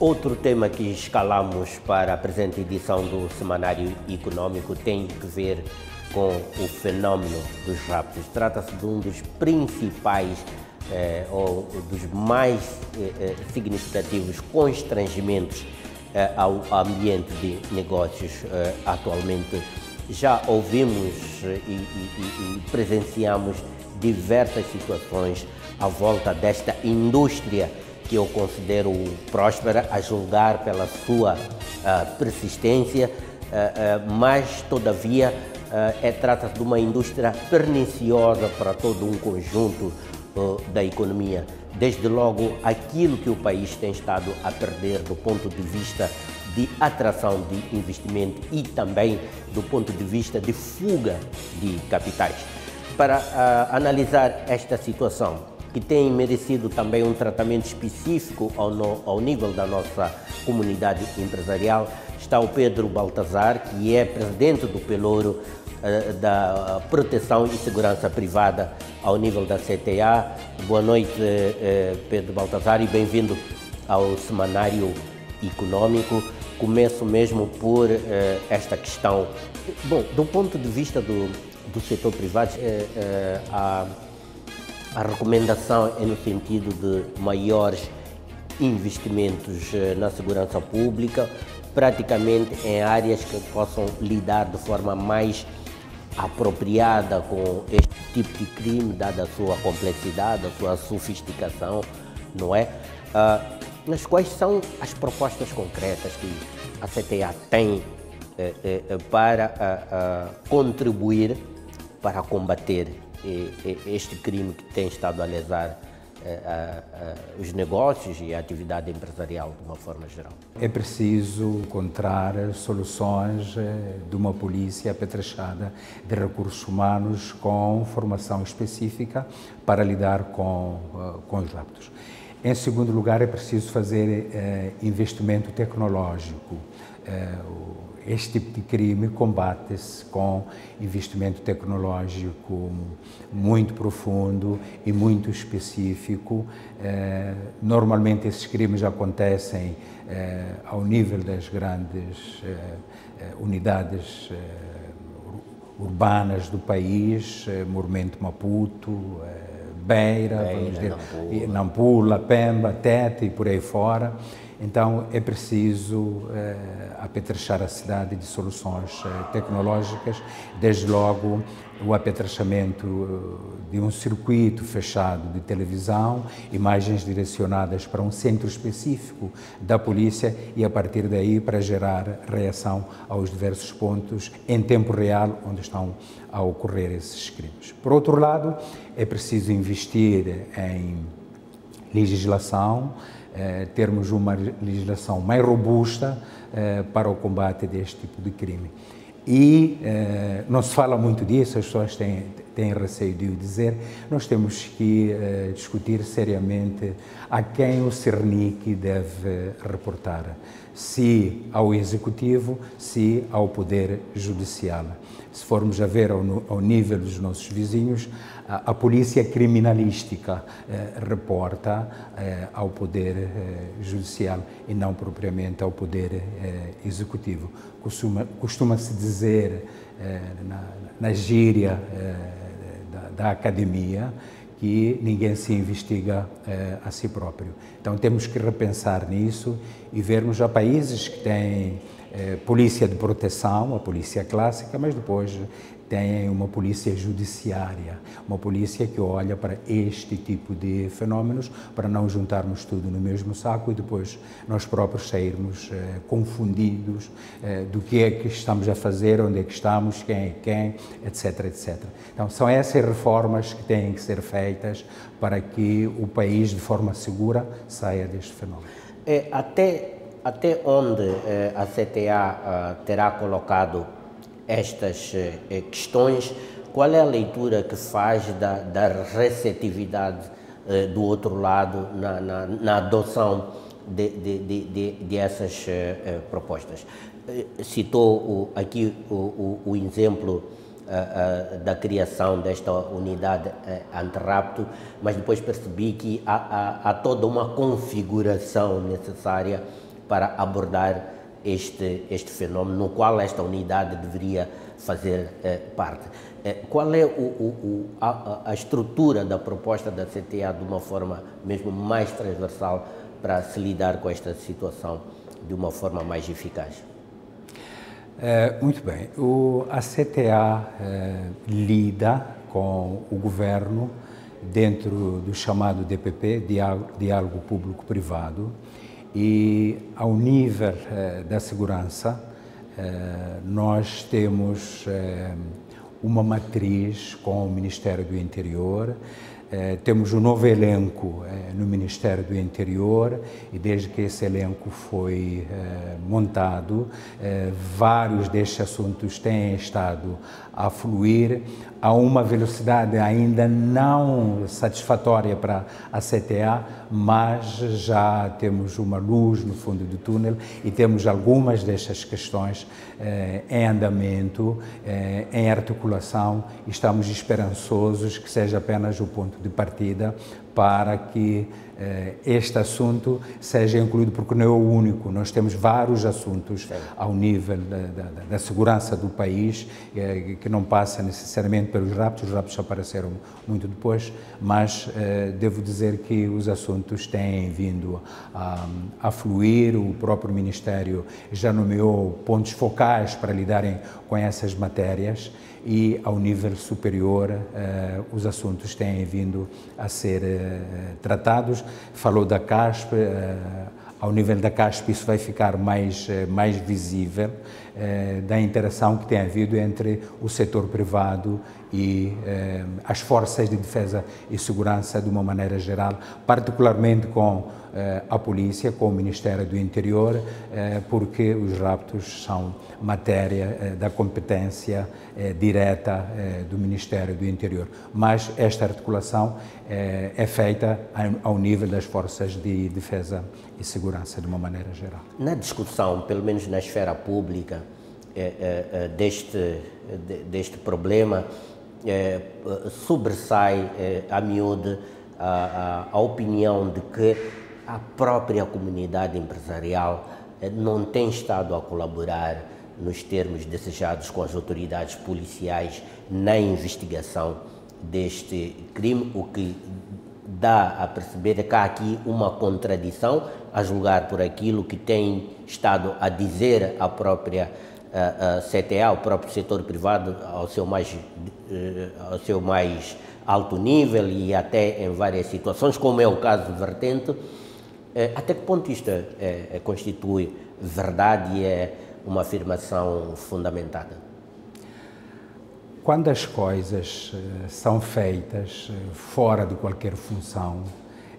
Outro tema que escalamos para a presente edição do Semanário Econômico tem que ver com o fenómeno dos raptos. Trata-se de um dos principais ou dos mais significativos constrangimentos ao ambiente de negócios atualmente. Já ouvimos e presenciamos diversas situações à volta desta indústria que eu considero próspera, a julgar pela sua persistência, mas todavia trata-se de uma indústria perniciosa para todo um conjunto da economia. Desde logo, aquilo que o país tem estado a perder do ponto de vista de atração de investimento e também do ponto de vista de fuga de capitais. Para analisar esta situação, que tem merecido também um tratamento específico ao nível da nossa comunidade empresarial, está o Pedro Baltazar, que é presidente do Pelouro da Proteção e Segurança Privada ao nível da CTA. Boa noite, Pedro Baltazar, e bem-vindo ao Semanário Econômico. Começo mesmo por esta questão. Bom, do ponto de vista do setor privado, a recomendação é no sentido de maiores investimentos na segurança pública, praticamente em áreas que possam lidar de forma mais apropriada com este tipo de crime, dada a sua complexidade, a sua sofisticação, não é? Mas quais são as propostas concretas que a CTA tem para contribuir para combater este crime que tem estado a lesar os negócios e a atividade empresarial de uma forma geral? É preciso encontrar soluções de uma polícia apetrechada de recursos humanos com formação específica para lidar com os raptos. Em segundo lugar, é preciso fazer investimento tecnológico. Este tipo de crime combate-se com investimento tecnológico muito profundo e muito específico. Normalmente esses crimes acontecem ao nível das grandes unidades urbanas do país, Morimento, Maputo, Beira, vamos dizer, Nampula, Pemba, Tete e por aí fora. Então é preciso apetrechar a cidade de soluções tecnológicas, desde logo o apetrechamento de um circuito fechado de televisão, imagens direcionadas para um centro específico da polícia e a partir daí para gerar reação aos diversos pontos em tempo real onde estão a ocorrer esses crimes. Por outro lado, é preciso investir em legislação, termos uma legislação mais robusta para o combate deste tipo de crime. E não se fala muito disso, as pessoas têm receio de o dizer, nós temos que discutir seriamente a quem o Cernic deve reportar, se ao Executivo, se ao Poder Judicial. Se formos a ver ao nível dos nossos vizinhos, a polícia criminalística reporta ao Poder Judicial e não propriamente ao Poder Executivo. Costuma-se dizer na gíria da academia que ninguém se investiga a si próprio. Então temos que repensar nisso e vermos já países que têm polícia de proteção, a polícia clássica, mas depois têm uma polícia judiciária, uma polícia que olha para este tipo de fenómenos, para não juntarmos tudo no mesmo saco e depois nós próprios sairmos confundidos do que é que estamos a fazer, onde é que estamos, quem é quem, etc, etc. Então são essas reformas que têm que ser feitas para que o país, de forma segura, saia deste fenómeno. Até onde a CTA terá colocado estas questões? Qual é a leitura que faz da receptividade do outro lado na adoção de essas propostas? Citou aqui o exemplo da criação desta unidade antirrapto, mas depois percebi que há toda uma configuração necessária para abordar este fenómeno, no qual esta unidade deveria fazer parte. Qual é a estrutura da proposta da CTA de uma forma mesmo mais transversal para se lidar com esta situação de uma forma mais eficaz? Muito bem. A CTA lida com o governo dentro do chamado DPP, Diálogo Público-Privado, e ao nível da segurança, nós temos uma matriz com o Ministério do Interior, temos um novo elenco no Ministério do Interior e desde que esse elenco foi montado, vários destes assuntos têm estado a fluir a uma velocidade ainda não satisfatória para a CTA, mas já temos uma luz no fundo do túnel e temos algumas destas questões em andamento, em articulação, e estamos esperançosos que seja apenas o ponto de partida para que este assunto seja incluído, porque não é o único. Nós temos vários assuntos ao nível da segurança do país, que não passa necessariamente pelos raptos. Os raptos apareceram muito depois, mas devo dizer que os assuntos têm vindo a fluir. O próprio Ministério já nomeou pontos focais para lidarem com essas matérias e, ao nível superior, os assuntos têm vindo a ser tratados. Falou da CASP, ao nível da CASP isso vai ficar mais visível, da interação que tem havido entre o setor privado e as forças de defesa e segurança de uma maneira geral, particularmente com a polícia, com o Ministério do Interior, porque os raptos são matéria da competência direta do Ministério do Interior. Mas esta articulação é feita ao nível das forças de defesa e segurança de uma maneira geral. Na discussão, pelo menos na esfera pública, deste problema, sobressai a miúde a opinião de que a própria comunidade empresarial não tem estado a colaborar nos termos desejados com as autoridades policiais na investigação deste crime, o que dá a perceber que há aqui uma contradição, a julgar por aquilo que tem estado a dizer a própria CTA, o próprio setor privado, ao seu mais alto nível e até em várias situações, como é o caso do Vertente. Até que ponto isto constitui verdade e é uma afirmação fundamentada? Quando as coisas são feitas fora de qualquer função,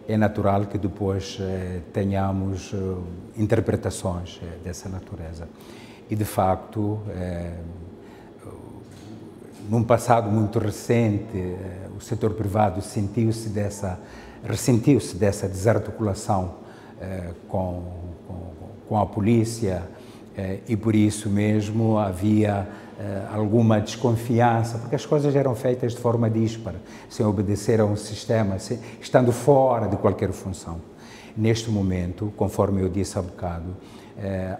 é natural que depois tenhamos interpretações dessa natureza. E, de facto, num passado muito recente, o setor privado ressentiu-se dessa desarticulação com a polícia e, por isso mesmo, havia alguma desconfiança, porque as coisas eram feitas de forma díspara, sem obedecer a um sistema, estando fora de qualquer função. Neste momento, conforme eu disse há bocado,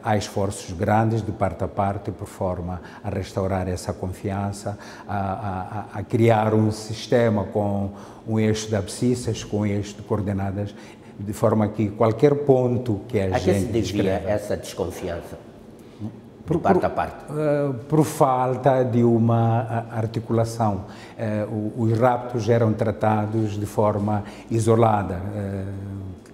há esforços grandes de parte a parte por forma a restaurar essa confiança, a criar um sistema com um eixo de abscissas, com um eixo de coordenadas, de forma que qualquer ponto que a gente que se devia essa desconfiança? De parte a parte? Por falta de uma articulação. Os raptos eram tratados de forma isolada.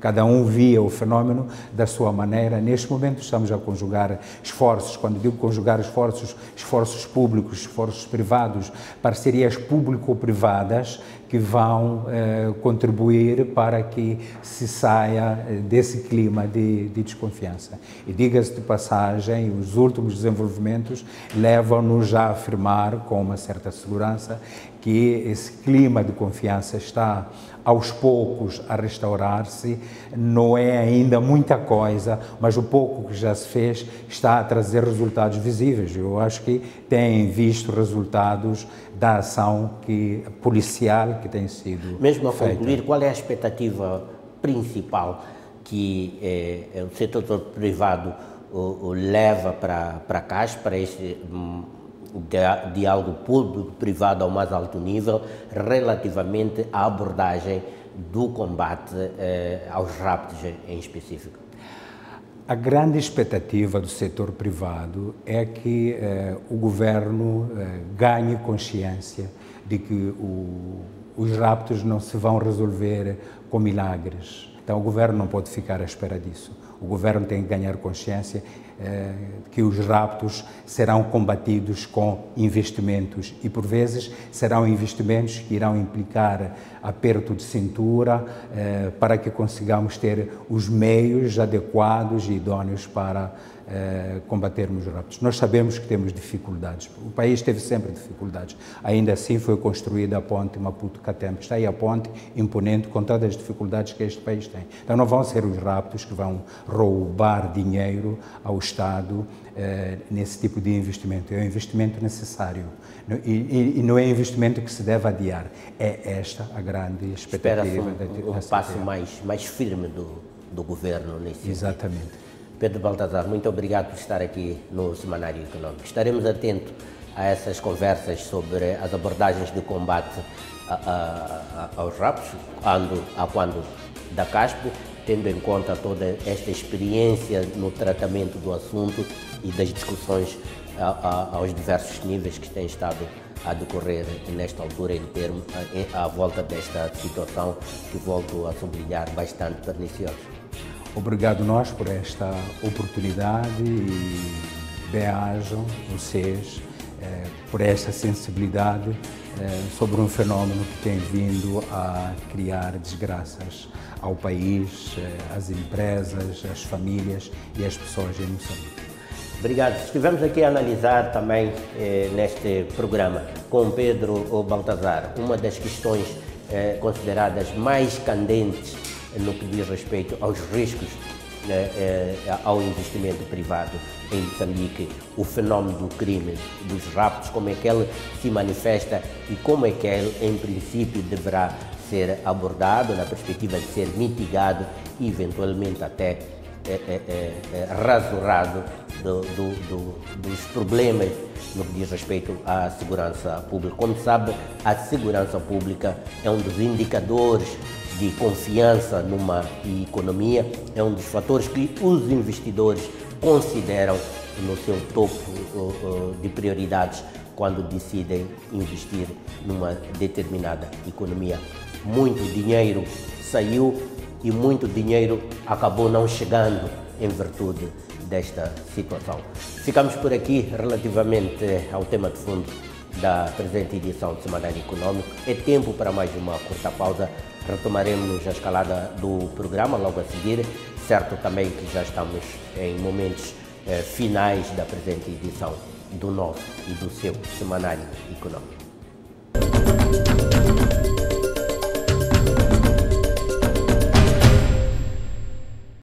Cada um via o fenómeno da sua maneira. Neste momento estamos a conjugar esforços, quando digo conjugar esforços, esforços públicos, esforços privados, parcerias público-privadas que vão contribuir para que se saia desse clima de desconfiança. E diga-se de passagem, os últimos desenvolvimentos levam-nos a afirmar com uma certa segurança que esse clima de confiança está aos poucos a restaurar-se. Não é ainda muita coisa, mas o pouco que já se fez está a trazer resultados visíveis. Eu acho que tem visto resultados da ação policial que tem sido Mesmo a feita. concluir, qual é a expectativa principal que o setor privado leva para cá, para este diálogo público-privado ao mais alto nível, relativamente à abordagem do combate aos raptos em específico? A grande expectativa do setor privado é que o governo ganhe consciência de que os raptos não se vão resolver com milagres. Então o governo não pode ficar à espera disso. O governo tem que ganhar consciência que os raptos serão combatidos com investimentos e, por vezes, serão investimentos que irão implicar aperto de cintura para que consigamos ter os meios adequados e idôneos para combatermos os raptos. Nós sabemos que temos dificuldades. O país teve sempre dificuldades. Ainda assim foi construída a ponte Maputo-Catembe. Está aí a ponte imponente com todas as dificuldades que este país tem. Então não vão ser os raptos que vão roubar dinheiro ao Estado nesse tipo de investimento. É um investimento necessário e não é investimento que se deve adiar. É esta a grande expectativa. Espera-se um passo mais firme do governo nesse sentido. Exatamente. Pedro Baltazar, muito obrigado por estar aqui no Semanário Econômico. Estaremos atentos a essas conversas sobre as abordagens de combate aos raptos, quando da CASP, tendo em conta toda esta experiência no tratamento do assunto e das discussões aos diversos níveis que têm estado a decorrer nesta altura à volta desta situação que, volto a sublinhar, bastante perniciosa. Obrigado nós por esta oportunidade e bem-ajam vocês por esta sensibilidade sobre um fenómeno que tem vindo a criar desgraças ao país, às empresas, às famílias e às pessoas em Moçambique. Obrigado. Estivemos aqui a analisar também neste programa com Pedro Baltazar uma das questões consideradas mais candentes no que diz respeito aos riscos ao investimento privado em Moçambique, o fenómeno do crime, dos raptos, como é que ele se manifesta e como é que ele, em princípio, deverá ser abordado na perspectiva de ser mitigado e, eventualmente, até rasurado dos problemas no que diz respeito à segurança pública. Como sabe, a segurança pública é um dos indicadores de confiança numa economia, é um dos fatores que os investidores consideram no seu topo de prioridades quando decidem investir numa determinada economia. Muito dinheiro saiu e muito dinheiro acabou não chegando em virtude desta situação. Ficamos por aqui relativamente ao tema de fundo da presente edição do Semanário Econômico. É tempo para mais uma curta pausa. Retomaremos a escalada do programa logo a seguir, certo também que já estamos em momentos finais da presente edição do nosso e do seu Semanário Econômico.